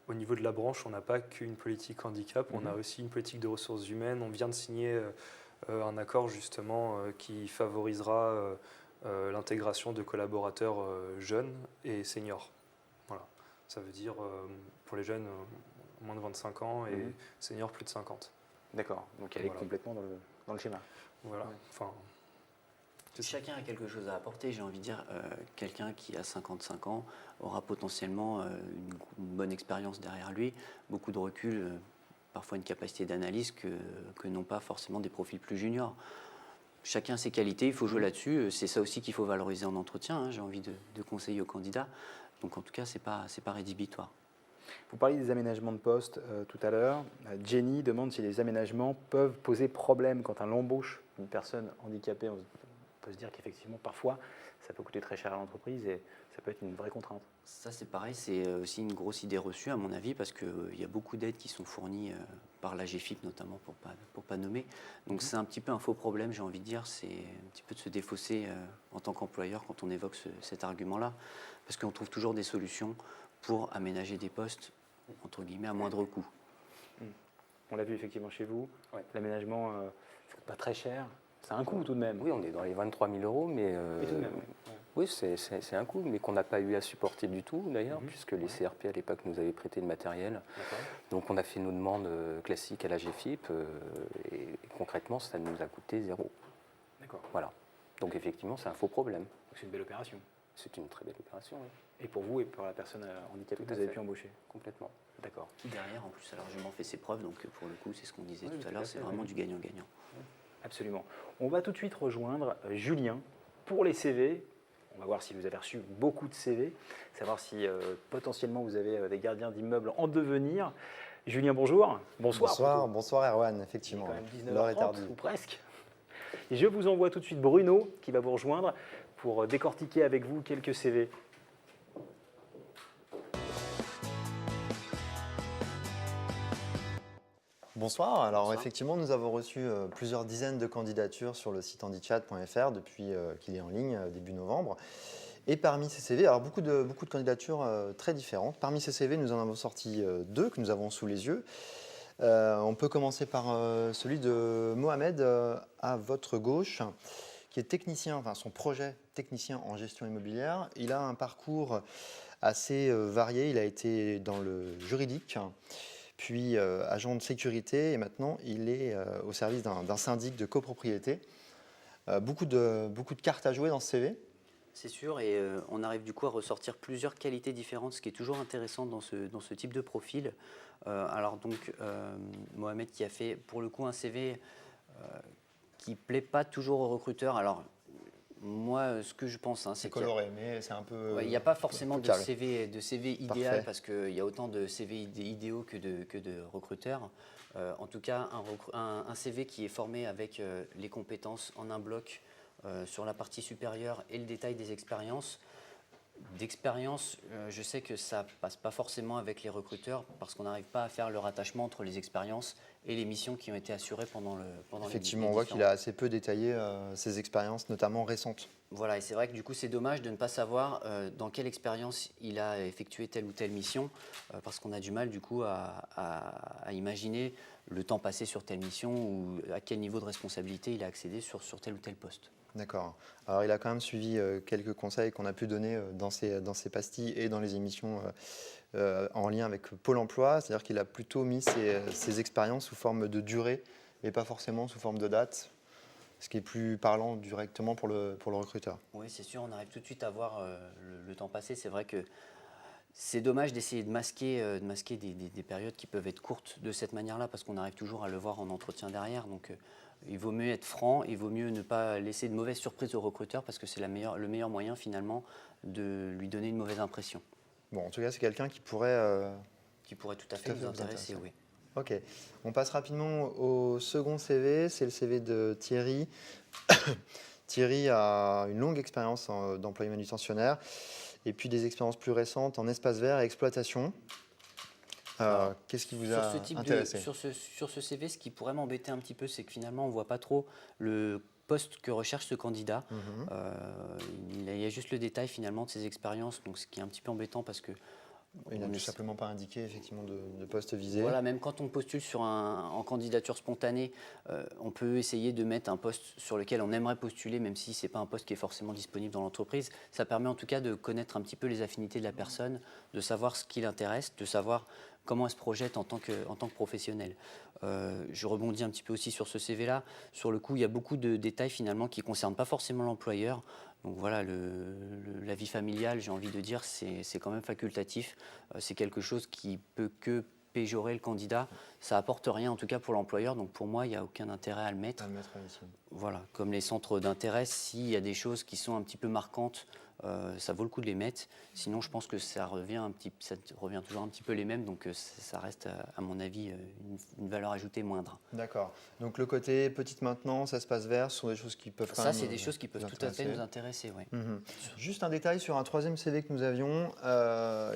Speaker 2: au niveau de la branche, on n'a pas qu'une politique handicap, on a aussi une politique de ressources humaines. On vient de signer un accord justement qui favorisera l'intégration de collaborateurs jeunes et seniors. Voilà. Ça veut dire pour les jeunes moins de 25 ans et seniors plus de 50.
Speaker 1: D'accord, donc elle est complètement dans le schéma.
Speaker 2: Voilà. Enfin,
Speaker 3: chacun a quelque chose à apporter, j'ai envie de dire. Quelqu'un qui a 55 ans aura potentiellement une bonne expérience derrière lui, beaucoup de recul, parfois une capacité d'analyse que n'ont pas forcément des profils plus juniors. Chacun a ses qualités, il faut jouer là-dessus. C'est ça aussi qu'il faut valoriser en entretien, hein, j'ai envie de conseiller aux candidats. Donc en tout cas, c'est pas rédhibitoire.
Speaker 1: Vous parliez des aménagements de poste tout à l'heure. Jenny demande si les aménagements peuvent poser problème quand on embauche une personne handicapée. On peut se dire qu'effectivement, parfois, ça peut coûter très cher à l'entreprise et ça peut être une vraie contrainte.
Speaker 3: Ça, c'est pareil, c'est aussi une grosse idée reçue, à mon avis, parce qu'il y a beaucoup d'aides qui sont fournies par la GFIP, notamment, pour pas nommer. Donc, c'est un petit peu un faux problème, j'ai envie de dire. C'est un petit peu de se défausser en tant qu'employeur quand on évoque cet argument-là, parce qu'on trouve toujours des solutions pour aménager des postes, entre guillemets, à moindre coût.
Speaker 1: On l'a vu effectivement chez vous. L'aménagement, c'est pas très cher. C'est un coût tout de même.
Speaker 4: Oui, on est dans les 23 000 euros, mais
Speaker 1: tout de même,
Speaker 4: oui, c'est un coût, mais qu'on n'a pas eu à supporter du tout d'ailleurs, puisque les CRP à l'époque nous avaient prêté le matériel. Donc on a fait nos demandes classiques à la GFIP et concrètement ça nous a coûté 0.
Speaker 1: D'accord.
Speaker 4: Voilà. Donc effectivement c'est un faux problème.
Speaker 1: C'est une belle opération.
Speaker 4: C'est une très belle opération. Oui.
Speaker 1: Et pour vous et pour la personne handicapée que vous avez pu embaucher.
Speaker 4: Complètement.
Speaker 1: D'accord.
Speaker 3: Qui derrière en plus a largement fait ses preuves, donc pour le coup c'est ce qu'on disait tout à l'heure, c'est vraiment du gagnant-gagnant.
Speaker 1: Absolument. On va tout de suite rejoindre Julien pour les CV. On va voir si vous avez reçu beaucoup de CV, savoir si potentiellement vous avez des gardiens d'immeubles en devenir. Julien, bonjour. Bonsoir.
Speaker 10: Bonsoir Erwan, effectivement.
Speaker 1: L'heure est tardive. Ou presque. Et je vous envoie tout de suite Bruno qui va vous rejoindre pour décortiquer avec vous quelques CV.
Speaker 10: Bonsoir. Alors effectivement, nous avons reçu plusieurs dizaines de candidatures sur le site handychat.fr depuis qu'il est en ligne début novembre. Et parmi ces CV, alors beaucoup de candidatures très différentes. Parmi ces CV, nous en avons sorti 2 que nous avons sous les yeux. On peut commencer par celui de Mohamed à votre gauche, qui est technicien, enfin son projet technicien en gestion immobilière. Il a un parcours assez varié. Il a été dans le juridique, puis agent de sécurité, et maintenant il est au service d'un syndic de copropriété. Beaucoup de cartes à jouer dans ce CV.
Speaker 3: C'est sûr, et on arrive du coup à ressortir plusieurs qualités différentes, ce qui est toujours intéressant dans ce type de profil. Alors donc, Mohamed qui a fait pour le coup un CV qui ne plaît pas toujours aux recruteurs. Alors, moi, ce que je pense, hein,
Speaker 10: C'est coloré, mais c'est un peu.
Speaker 3: il n'y a pas forcément de
Speaker 10: carré.
Speaker 3: CV idéal,
Speaker 10: Parfait.
Speaker 3: parce qu'il y a autant de CV idéaux que de recruteurs. En tout cas, un CV qui est formé avec les compétences en un bloc sur la partie supérieure et le détail des expériences. D'expérience, je sais que ça passe pas forcément avec les recruteurs parce qu'on n'arrive pas à faire le rattachement entre les expériences et les missions qui ont été assurées pendant
Speaker 10: Effectivement, on voit qu'il a assez peu détaillé ses expériences, notamment récentes.
Speaker 3: Voilà, et c'est vrai que du coup, c'est dommage de ne pas savoir dans quelle expérience il a effectué telle ou telle mission, parce qu'on a du mal du coup à imaginer le temps passé sur telle mission ou à quel niveau de responsabilité il a accédé sur tel ou tel poste.
Speaker 10: D'accord. Alors, il a quand même suivi quelques conseils qu'on a pu donner dans ses pastilles et dans les émissions en lien avec Pôle emploi. C'est-à-dire qu'il a plutôt mis ses expériences sous forme de durée et pas forcément sous forme de date, ce qui est plus parlant directement pour le recruteur.
Speaker 3: Oui, c'est sûr, on arrive tout de suite à voir le temps passé. C'est vrai que c'est dommage d'essayer de masquer des périodes qui peuvent être courtes de cette manière-là, parce qu'on arrive toujours à le voir en entretien derrière. Donc, il vaut mieux être franc, il vaut mieux ne pas laisser de mauvaises surprises au recruteur, parce que c'est le meilleur moyen finalement de lui donner une mauvaise impression.
Speaker 10: Bon, en tout cas, c'est quelqu'un qui pourrait
Speaker 3: tout à fait vous intéresser, oui.
Speaker 10: Ok. On passe rapidement au second CV, c'est le CV de Thierry. Thierry a une longue expérience d'employé manutentionnaire et puis des expériences plus récentes en espace vert et exploitation. Qu'est-ce qui vous a intéressé ?
Speaker 3: Sur ce CV, ce qui pourrait m'embêter un petit peu, c'est que finalement, on ne voit pas trop le poste que recherche ce candidat. Il y a juste le détail finalement de ses expériences, donc ce qui est un petit peu embêtant parce que
Speaker 10: il n'a tout simplement pas indiqué effectivement de poste visé.
Speaker 3: Voilà, même quand on postule en candidature spontanée, on peut essayer de mettre un poste sur lequel on aimerait postuler, même si ce n'est pas un poste qui est forcément disponible dans l'entreprise. Ça permet en tout cas de connaître un petit peu les affinités de la personne, de savoir ce qui l'intéresse, de savoir comment elle se projette en tant que professionnel. Je rebondis un petit peu aussi sur ce CV-là. Sur le coup, il y a beaucoup de détails finalement qui ne concernent pas forcément l'employeur. Donc voilà, la vie familiale, j'ai envie de dire, c'est quand même facultatif. C'est quelque chose qui peut que péjorer le candidat. Ça apporte rien, en tout cas pour l'employeur. Donc pour moi, il n'y a aucun intérêt à le mettre.
Speaker 10: Ici.
Speaker 3: Voilà, comme les centres d'intérêt, s'il y a des choses qui sont un petit peu marquantes, ça vaut le coup de les mettre. Sinon, je pense que ça revient toujours un petit peu les mêmes. Donc ça reste, à mon avis, une valeur ajoutée moindre.
Speaker 10: D'accord. Donc le côté petite maintenance, espace vert, ce sont des choses qui peuvent quand même
Speaker 3: c'est des choses qui peuvent tout à fait nous intéresser, oui.
Speaker 10: Juste un détail sur un troisième CV que nous avions,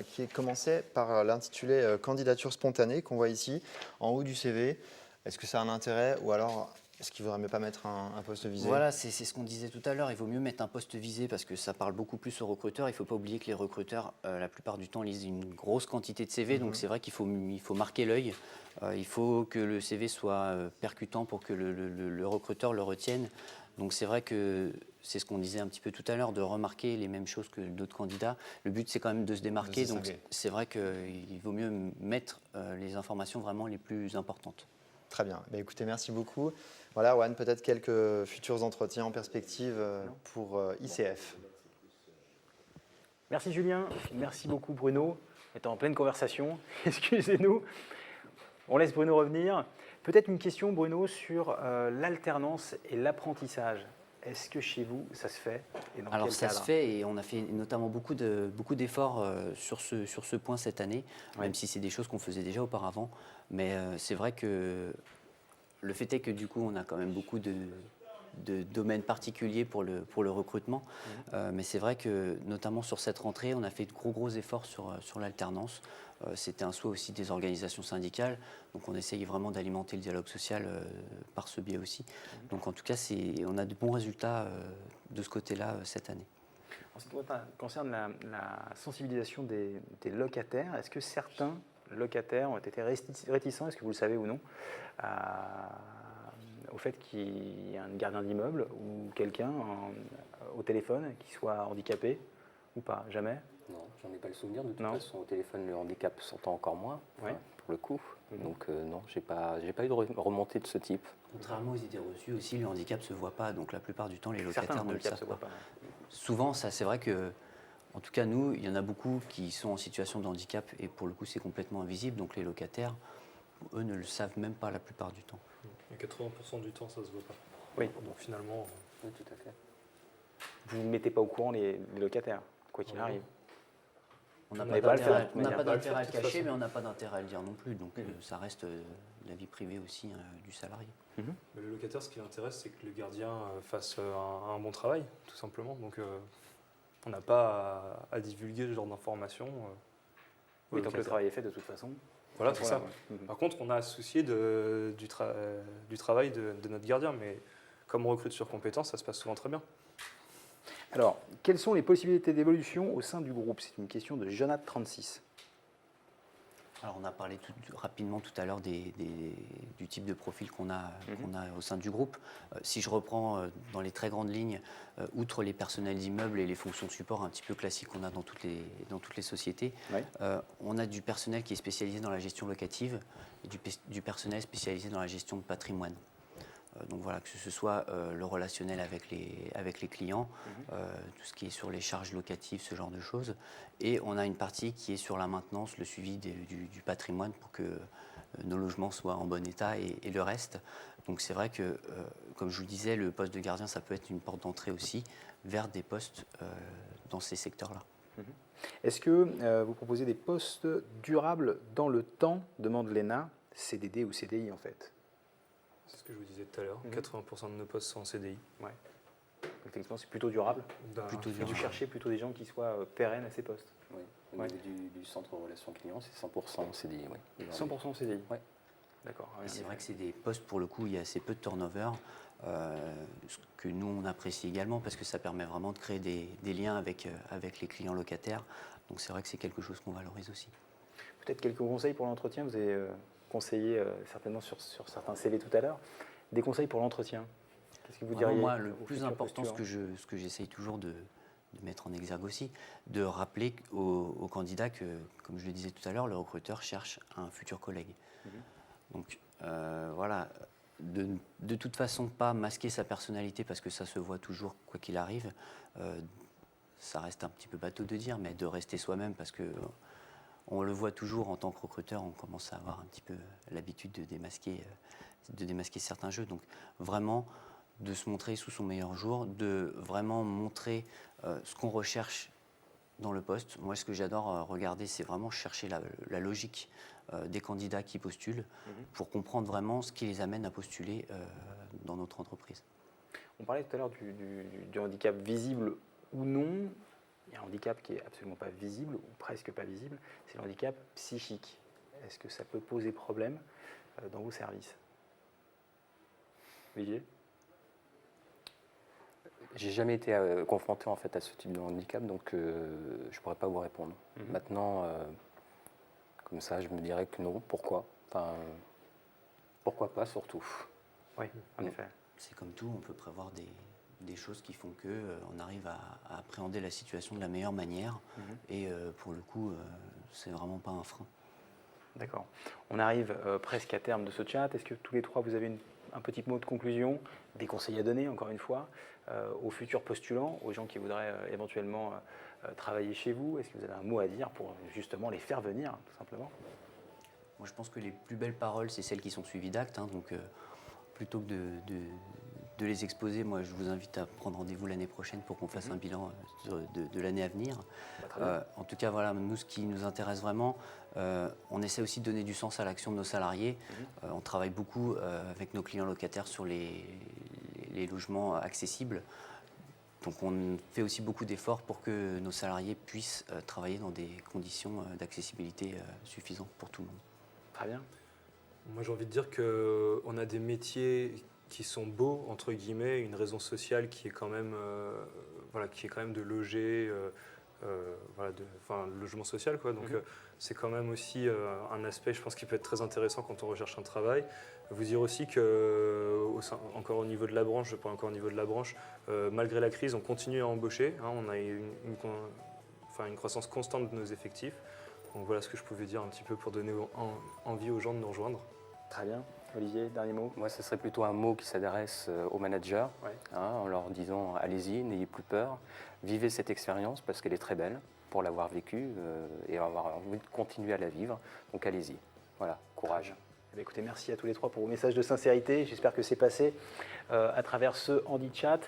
Speaker 10: qui est commencé par l'intitulé candidature spontanée qu'on voit ici, en haut du CV. Est-ce que ça a un intérêt ou alors est-ce qu'il ne vaudrait mieux pas mettre un poste visé ?
Speaker 3: Voilà, c'est ce qu'on disait tout à l'heure. Il vaut mieux mettre un poste visé parce que ça parle beaucoup plus aux recruteurs. Il ne faut pas oublier que les recruteurs, la plupart du temps, lisent une grosse quantité de CV. Donc c'est vrai qu'il faut marquer l'œil. Il faut que le CV soit percutant pour que le recruteur le retienne. Donc c'est vrai que c'est ce qu'on disait un petit peu tout à l'heure, de remarquer les mêmes choses que d'autres candidats. Le but, c'est quand même de se démarquer. Donc c'est vrai qu'il vaut mieux mettre les informations vraiment les plus importantes.
Speaker 10: Très bien. Écoutez, merci beaucoup. Voilà, Juan, peut-être quelques futurs entretiens en perspective pour ICF.
Speaker 1: Merci Julien, merci beaucoup Bruno. On est en pleine conversation, excusez-nous. On laisse Bruno revenir. Peut-être une question, Bruno, sur l'alternance et l'apprentissage. Est-ce que chez vous, ça se fait et dans
Speaker 3: Alors
Speaker 1: quel
Speaker 3: ça
Speaker 1: cadre ?
Speaker 3: se fait et on a fait notamment beaucoup d'efforts sur ce point cette année, même si c'est des choses qu'on faisait déjà auparavant. Mais c'est vrai que le fait est que du coup, on a quand même beaucoup de domaines particuliers pour le recrutement. Mais c'est vrai que notamment sur cette rentrée, on a fait de gros efforts sur l'alternance. C'était un souhait aussi des organisations syndicales. Donc on essaye vraiment d'alimenter le dialogue social par ce biais aussi. Donc en tout cas, on a de bons résultats de ce côté-là cette année.
Speaker 1: En ce qui concerne la sensibilisation des locataires, est-ce que certains locataires ont été réticents, est-ce que vous le savez ou non, au fait qu'il y ait un gardien d'immeuble ou quelqu'un au téléphone qui soit handicapé ou pas? Jamais?
Speaker 4: Non, j'en ai pas le souvenir. De toute façon, au téléphone, le handicap s'entend encore moins, pour le coup. Donc non, j'ai pas eu de remontée de ce type.
Speaker 3: Contrairement aux idées reçues aussi, le handicap ne se voit pas. Donc la plupart du temps, les locataires ne le savent pas. Souvent, ça, c'est vrai que, en tout cas, nous, il y en a beaucoup qui sont en situation de handicap et pour le coup, c'est complètement invisible. Donc, les locataires, eux, ne le savent même pas la plupart du temps.
Speaker 2: Et 80% du temps, ça se voit pas.
Speaker 1: Oui.
Speaker 2: Donc finalement,
Speaker 4: Oui, tout à fait.
Speaker 1: Vous ne mettez pas au courant les locataires, quoi qu'il arrive.
Speaker 3: On n'a
Speaker 1: Mais
Speaker 3: pas
Speaker 1: pas le faire,
Speaker 3: d'intérêt
Speaker 1: de toute manière.
Speaker 3: à
Speaker 2: Pas
Speaker 3: le
Speaker 2: le faire, de
Speaker 3: cacher,
Speaker 2: toute
Speaker 3: mais on n'a pas d'intérêt à le dire non plus. Donc,
Speaker 1: Mhm.
Speaker 3: ça reste la vie privée aussi du salarié.
Speaker 2: mais le locataire, ce qui l'intéresse, c'est que le gardien fasse un bon travail, tout simplement. Donc on n'a pas à divulguer ce genre d'informations. aux
Speaker 1: Oui, tant que le
Speaker 2: locataires.
Speaker 1: travail est fait de toute façon.
Speaker 2: Voilà, c'est ça.
Speaker 1: ouais. Mhm.
Speaker 2: Par contre, on a à se soucier du travail de notre gardien, mais comme on recrute sur compétence, ça se passe souvent très bien.
Speaker 1: Alors, quelles sont les possibilités d'évolution au sein du groupe? C'est une question de Jonathan36.
Speaker 3: Alors, on a parlé rapidement tout à l'heure du type de profil qu'on a au sein du groupe. Si je reprends dans les très grandes lignes, outre les personnels d'immeubles et les fonctions de support un petit peu classiques qu'on a dans toutes les sociétés,
Speaker 1: Ouais.
Speaker 3: on a du personnel qui est spécialisé dans la gestion locative et du personnel spécialisé dans la gestion de patrimoine. Donc voilà, que ce soit le relationnel avec les clients, tout ce qui est sur les charges locatives, ce genre de choses. Et on a une partie qui est sur la maintenance, le suivi du patrimoine pour que nos logements soient en bon état et le reste. Donc c'est vrai que, comme je vous le disais, le poste de gardien, ça peut être une porte d'entrée aussi vers des postes dans ces secteurs-là.
Speaker 1: Est-ce que vous proposez des postes durables dans le temps, demande Léna, CDD ou CDI en fait?
Speaker 2: C'est ce que je vous disais tout à l'heure. 80% de nos postes sont en CDI.
Speaker 1: Effectivement, c'est plutôt durable.
Speaker 3: Plutôt
Speaker 1: Et vous
Speaker 3: durable.
Speaker 1: cherchez plutôt des gens qui soient pérennes à ces postes.
Speaker 4: Oui. Au
Speaker 1: Ouais.
Speaker 4: niveau du centre relations clients, c'est 100% CDI. Oui.
Speaker 1: 100% CDI.
Speaker 4: Ouais.
Speaker 1: D'accord.
Speaker 3: Et c'est vrai que c'est des postes, pour le coup, il y a assez peu de turnover, ce que nous, on apprécie également parce que ça permet vraiment de créer des liens avec les clients locataires. Donc c'est vrai que c'est quelque chose qu'on valorise aussi.
Speaker 1: Peut-être quelques conseils pour l'entretien. Vous avez conseillé certainement sur certains CV tout à l'heure. Des conseils pour l'entretien. Qu'est-ce que vous
Speaker 3: Vraiment,
Speaker 1: diriez
Speaker 3: moi, le
Speaker 1: aux
Speaker 3: plus
Speaker 1: futurs
Speaker 3: important, ce
Speaker 1: postulants
Speaker 3: que j'essaye toujours de mettre en exergue aussi, de rappeler aux candidats que, comme je le disais tout à l'heure, le recruteur cherche un futur collègue. Donc voilà, de toute façon, pas masquer sa personnalité parce que ça se voit toujours, quoi qu'il arrive. Ça reste un petit peu bateau de dire, mais de rester soi-même parce que on le voit toujours en tant que recruteur, on commence à avoir un petit peu l'habitude de démasquer certains jeux. Donc vraiment, de se montrer sous son meilleur jour, de vraiment montrer ce qu'on recherche dans le poste. Moi, ce que j'adore regarder, c'est vraiment chercher la logique des candidats qui postulent pour comprendre vraiment ce qui les amène à postuler dans notre entreprise.
Speaker 1: On parlait tout à l'heure du handicap visible ou non. Il y a un handicap qui est absolument pas visible, ou presque pas visible, c'est le handicap psychique. Est-ce que ça peut poser problème dans vos services? Olivier?
Speaker 4: J'ai jamais été confronté en fait à ce type de handicap, donc je pourrais pas vous répondre. Maintenant, comme ça, je me dirais que non. Pourquoi? Enfin, pourquoi pas surtout?
Speaker 1: Oui, en effet.
Speaker 3: C'est comme tout, on peut prévoir des choses qui font qu'on arrive à appréhender la situation de la meilleure manière. Et pour le coup, c'est vraiment pas un frein.
Speaker 1: D'accord. On arrive presque à terme de ce chat. Est-ce que tous les trois, vous avez un petit mot de conclusion, des conseils à donner, encore une fois, aux futurs postulants, aux gens qui voudraient éventuellement travailler chez vous? Est-ce que vous avez un mot à dire pour justement les faire venir, tout simplement?
Speaker 3: Moi, je pense que les plus belles paroles, c'est celles qui sont suivies d'actes. Donc, plutôt que de les exposer, moi, je vous invite à prendre rendez-vous l'année prochaine pour qu'on fasse un bilan de l'année à venir. En tout cas, voilà, nous, ce qui nous intéresse vraiment, on essaie aussi de donner du sens à l'action de nos salariés. On travaille beaucoup avec nos clients locataires sur les logements accessibles. Donc, on fait aussi beaucoup d'efforts pour que nos salariés puissent travailler dans des conditions d'accessibilité suffisantes pour tout le monde.
Speaker 1: Très bien.
Speaker 2: Moi, j'ai envie de dire qu'on a des métiers qui sont beaux, entre guillemets, une raison sociale qui est quand même, de loger, le logement social, quoi. Donc, c'est quand même aussi un aspect, je pense, qui peut être très intéressant quand on recherche un travail. Vous dire aussi que, encore au niveau de la branche, je parle encore au niveau de la branche, malgré la crise, on continue à embaucher. On a une croissance constante de nos effectifs. Donc voilà ce que je pouvais dire un petit peu pour donner envie aux gens de nous rejoindre.
Speaker 1: Très bien. Olivier, dernier mot.
Speaker 4: Moi, ce serait plutôt un mot qui s'adresse aux managers,
Speaker 1: Ouais.
Speaker 4: en leur disant allez-y, n'ayez plus peur, vivez cette expérience parce qu'elle est très belle pour l'avoir vécue et avoir envie de continuer à la vivre. Donc allez-y. Voilà, courage.
Speaker 1: Eh bien, écoutez, merci à tous les trois pour vos messages de sincérité. J'espère que c'est passé à travers ce HandiChat.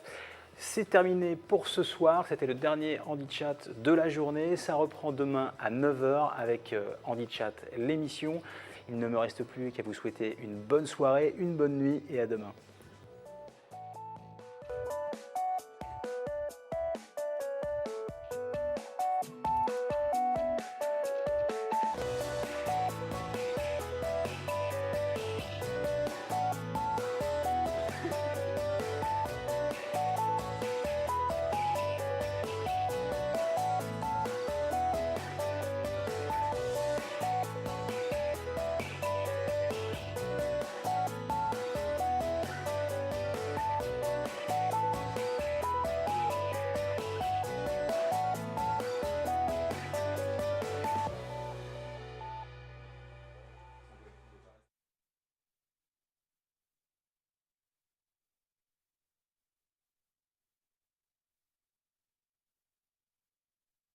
Speaker 1: C'est terminé pour ce soir. C'était le dernier HandiChat de la journée. Ça reprend demain à 9h avec HandiChat, l'émission. Il ne me reste plus qu'à vous souhaiter une bonne soirée, une bonne nuit et à demain.